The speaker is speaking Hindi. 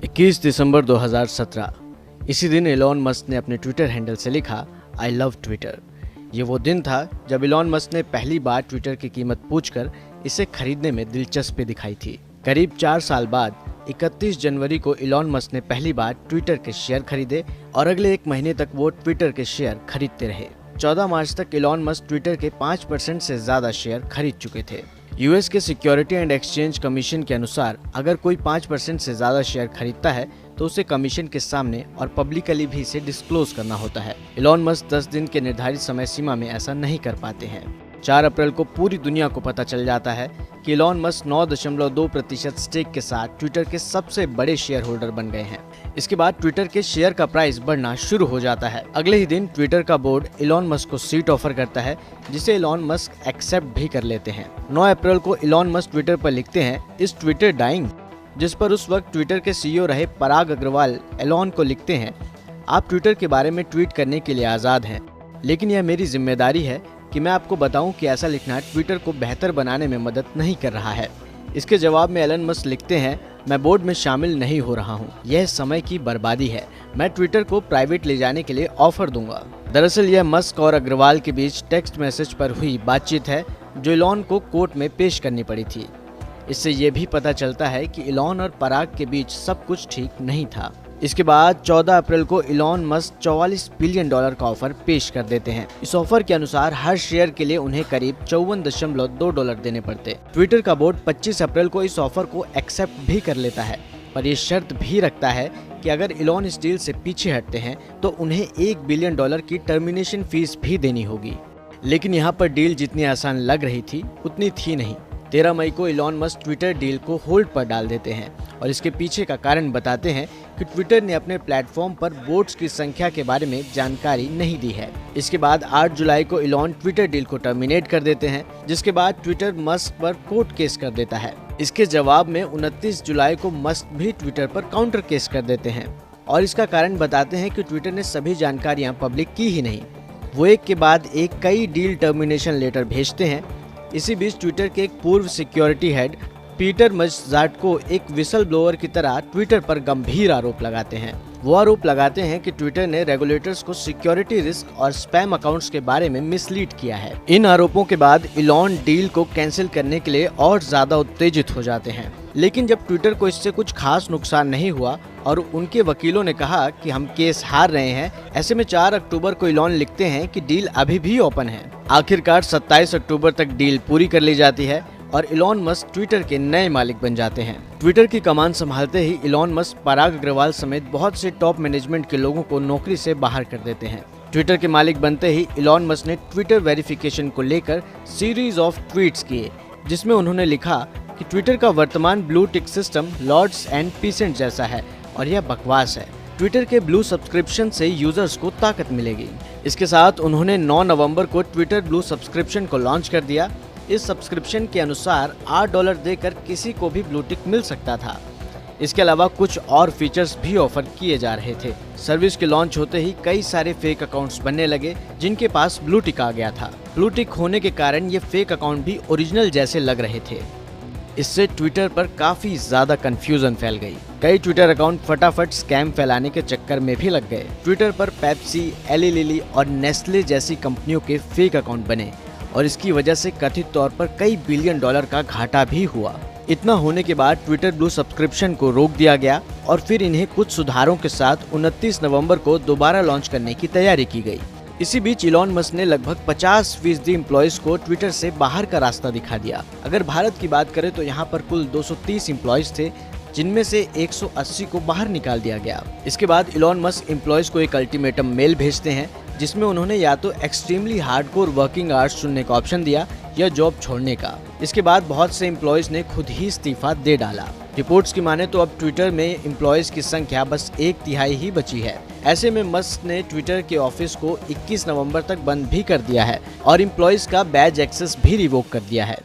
21 दिसंबर 2017 इसी दिन एलॉन मस्क ने अपने ट्विटर हैंडल से लिखा आई लव ट्विटर। ये वो दिन था जब एलॉन मस्क ने पहली बार ट्विटर की कीमत पूछकर इसे खरीदने में दिलचस्पी दिखाई थी। करीब 4 साल बाद 31 जनवरी को एलॉन मस्क ने पहली बार ट्विटर के शेयर खरीदे और अगले 1 महीने तक वो ट्विटर के शेयर खरीदते रहे। 14 मार्च तक एलॉन मस्क ट्विटर के 5% से ज्यादा शेयर खरीद चुके थे। यूएस के सिक्योरिटी एंड एक्सचेंज कमीशन के अनुसार अगर कोई 5% से ज्यादा शेयर खरीदता है तो उसे कमीशन के सामने और पब्लिकली भी इसे डिस्क्लोज करना होता है। एलॉन मस्क 10 दिन के निर्धारित समय सीमा में ऐसा नहीं कर पाते हैं। 4 अप्रैल को पूरी दुनिया को पता चल जाता है कि एलॉन मस्क 9.2% स्टेक के साथ ट्विटर के सबसे बड़े शेयर होल्डर बन गए हैं। इसके बाद ट्विटर के शेयर का प्राइस बढ़ना शुरू हो जाता है। अगले ही दिन ट्विटर का बोर्ड एलॉन मस्क को सीट ऑफर करता है जिसे एलॉन मस्क एक्सेप्ट भी कर लेते हैं। 9 अप्रैल को एलॉन मस्क ट्विटर पर लिखते हैं इज ट्विटर डाइंग, जिस पर उस वक्त ट्विटर के सीईओ रहे पराग अग्रवाल एलॉन को लिखते हैं आप ट्विटर के बारे में ट्वीट करने के लिए आज़ाद हैं, लेकिन यह मेरी जिम्मेदारी है कि मैं आपको बताऊं कि ऐसा लिखना ट्विटर को बेहतर बनाने में मदद नहीं कर रहा है। इसके जवाब में एलन मस्क लिखते हैं मैं बोर्ड में शामिल नहीं हो रहा हूं, यह समय की बर्बादी है, मैं ट्विटर को प्राइवेट ले जाने के लिए ऑफर दूंगा। दरअसल यह मस्क और अग्रवाल के बीच टेक्स्ट मैसेज पर हुई बातचीत है जो एलॉन को कोर्ट में पेश करनी पड़ी थी। इससे ये भी पता चलता है कि एलॉन और पराग के बीच सब कुछ ठीक नहीं था। इसके बाद 14 अप्रैल को एलॉन मस्क $44 बिलियन का ऑफर पेश कर देते हैं। इस ऑफर के अनुसार हर शेयर के लिए उन्हें करीब $54.2 देने पड़ते। ट्विटर का बोर्ड 25 अप्रैल को इस ऑफर को एक्सेप्ट भी कर लेता है, पर यह शर्त भी रखता है कि अगर एलॉन इस डील से पीछे हटते हैं तो उन्हें $1 बिलियन की टर्मिनेशन फीस भी देनी होगी। लेकिन यहाँ पर डील जितनी आसान लग रही थी उतनी थी नहीं। 13 मई को एलॉन मस्क ट्विटर डील को होल्ड पर डाल देते हैं और इसके पीछे का कारण बताते हैं कि ट्विटर ने अपने प्लेटफॉर्म पर बोट्स की संख्या के बारे में जानकारी नहीं दी है। इसके बाद 8 जुलाई को एलॉन ट्विटर डील को टर्मिनेट कर देते हैं, जिसके बाद ट्विटर मस्क पर कोर्ट केस कर देता है। इसके जवाब में 29 जुलाई को मस्क भी ट्विटर पर काउंटर केस कर देते हैं और इसका कारण बताते हैं कि ट्विटर ने सभी जानकारियां पब्लिक की ही नहीं। वो एक के बाद एक कई डील टर्मिनेशन लेटर भेजते हैं। इसी बीच ट्विटर के एक पूर्व सिक्योरिटी हेड पीटर मजजाट को एक विसल ब्लोअर की तरह ट्विटर पर गंभीर आरोप लगाते हैं। वो आरोप लगाते हैं कि ट्विटर ने रेगुलेटर्स को सिक्योरिटी रिस्क और स्पैम अकाउंट्स के बारे में मिसलीड किया है। इन आरोपों के बाद एलॉन डील को कैंसिल करने के लिए और ज्यादा उत्तेजित हो जाते हैं। लेकिन जब ट्विटर को इससे कुछ खास नुकसान नहीं हुआ और उनके वकीलों ने कहा कि हम केस हार रहे हैं, ऐसे में 4 अक्टूबर को एलॉन लिखते हैं कि डील अभी भी ओपन है। आखिरकार 27 अक्टूबर तक डील पूरी कर ली जाती है और एलॉन मस्क ट्विटर के नए मालिक बन जाते हैं। ट्विटर की कमान संभालते ही एलॉन मस्क पराग अग्रवाल समेत बहुत से टॉप मैनेजमेंट के लोगों को नौकरी से बाहर कर देते हैं। ट्विटर के मालिक बनते ही एलॉन मस्क ने ट्विटर वेरिफिकेशन को लेकर सीरीज ऑफ ट्वीट्स किए, जिसमें उन्होंने लिखा कि ट्विटर का वर्तमान blue tick system lords and peasant जैसा है और यह बकवास है। ट्विटर के ब्लू सब्सक्रिप्शन से यूजर्स को ताकत मिलेगी। इसके साथ उन्होंने 9 नवंबर को ट्विटर ब्लू सब्सक्रिप्शन को लॉन्च कर दिया। इस सब्सक्रिप्शन के अनुसार $8 देकर किसी को भी ब्लू टिक मिल सकता था। इसके अलावा कुछ और फीचर्स भी ऑफर किए जा रहे थे। सर्विस के लॉन्च होते ही कई सारे फेक अकाउंट्स बनने लगे जिनके पास ब्लू टिक आ गया था। ब्लू टिक होने के कारण ये फेक अकाउंट भी ओरिजिनल जैसे लग रहे थे। इससे ट्विटर पर काफी ज्यादा कंफ्यूजन फैल गई। कई ट्विटर अकाउंट फटाफट स्कैम फैलाने के चक्कर में भी लग गए। ट्विटर पर पेप्सी, एली लिली और नेस्ले जैसी कंपनियों के फेक अकाउंट बने और इसकी वजह से कथित तौर पर कई $बिलियन का घाटा भी हुआ। इतना होने के बाद ट्विटर ब्लू सब्सक्रिप्शन को रोक दिया गया और फिर इन्हें कुछ सुधारों के साथ 29 नवंबर को दोबारा लॉन्च करने की तैयारी की गई। इसी बीच एलॉन मस्क ने लगभग 50% एम्प्लॉयज को ट्विटर से बाहर का रास्ता दिखा दिया। अगर भारत की बात करें तो यहाँ पर कुल 230 एम्प्लॉयज थे, जिनमें से 180 को बाहर निकाल दिया गया। इसके बाद एलॉन मस्क एम्प्लॉयज को एक अल्टीमेटम मेल भेजते हैं जिसमें उन्होंने या तो एक्सट्रीमली हार्डकोर वर्किंग आवर्स चुनने का ऑप्शन दिया या जॉब छोड़ने का। इसके बाद बहुत से एम्प्लॉयज ने खुद ही इस्तीफा दे डाला। रिपोर्ट्स की माने तो अब ट्विटर में एम्प्लॉयज की संख्या बस 1/3 ही बची है। ऐसे में मस्क ने ट्विटर के ऑफिस को 21 नवंबर तक बंद भी कर दिया है और एम्प्लॉयज का बैज एक्सेस भी रिवोक कर दिया है।